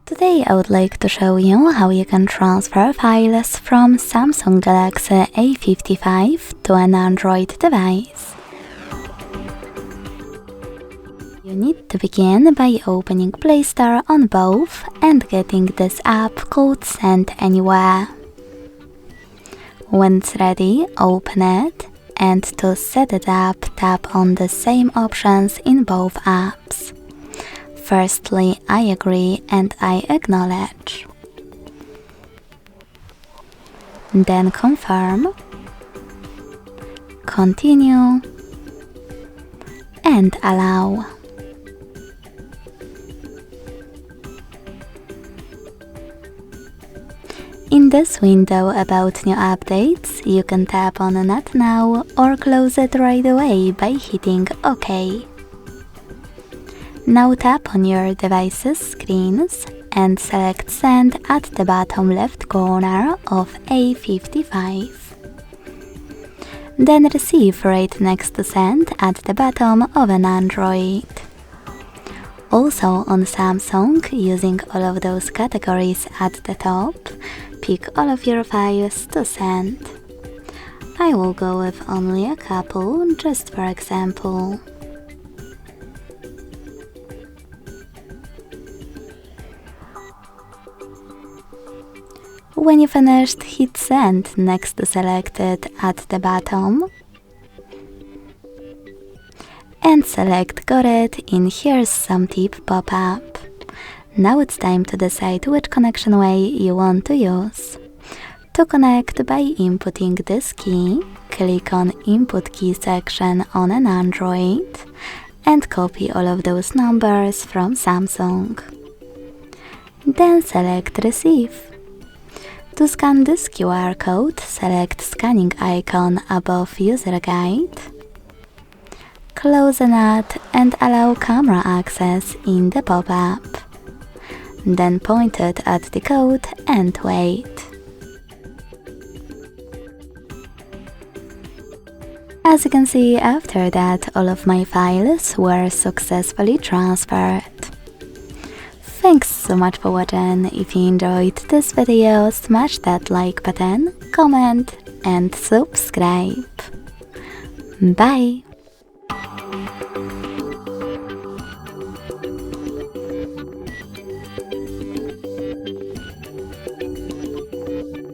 Today I would like to show you how you can transfer files from Samsung Galaxy A55 to an Android device. You need to begin by opening Play Store on both and getting this app called Send Anywhere. When it's ready, open it, and to set it up, tap on the same options in both apps. Firstly, I agree and I acknowledge. Then confirm, continue, and allow. In this window about new updates, you can tap on Not Now or close it right away by hitting OK. Now tap on your device's screens and select Send at the bottom left corner of A55. Then Receive right next to Send at the bottom of an Android. Also on Samsung, using all of those categories at the top, pick all of your files to send. I will go with only a couple, just for example. When you finished, hit Send next to Selected at the bottom and select Got it in Here's Some Tip pop-up. Now it's time to decide which connection way you want to use. To connect by inputting this key, click on Input Key section on an Android and copy all of those numbers from Samsung. Then select Receive. To scan this QR code, select Scanning icon above User Guide. Close the nut and allow camera access in the pop-up. Then point it at the code and wait. As you can see, after that all of my files were successfully transferred. Thanks so much for watching. If you enjoyed this video, smash that like button, comment and subscribe. Bye!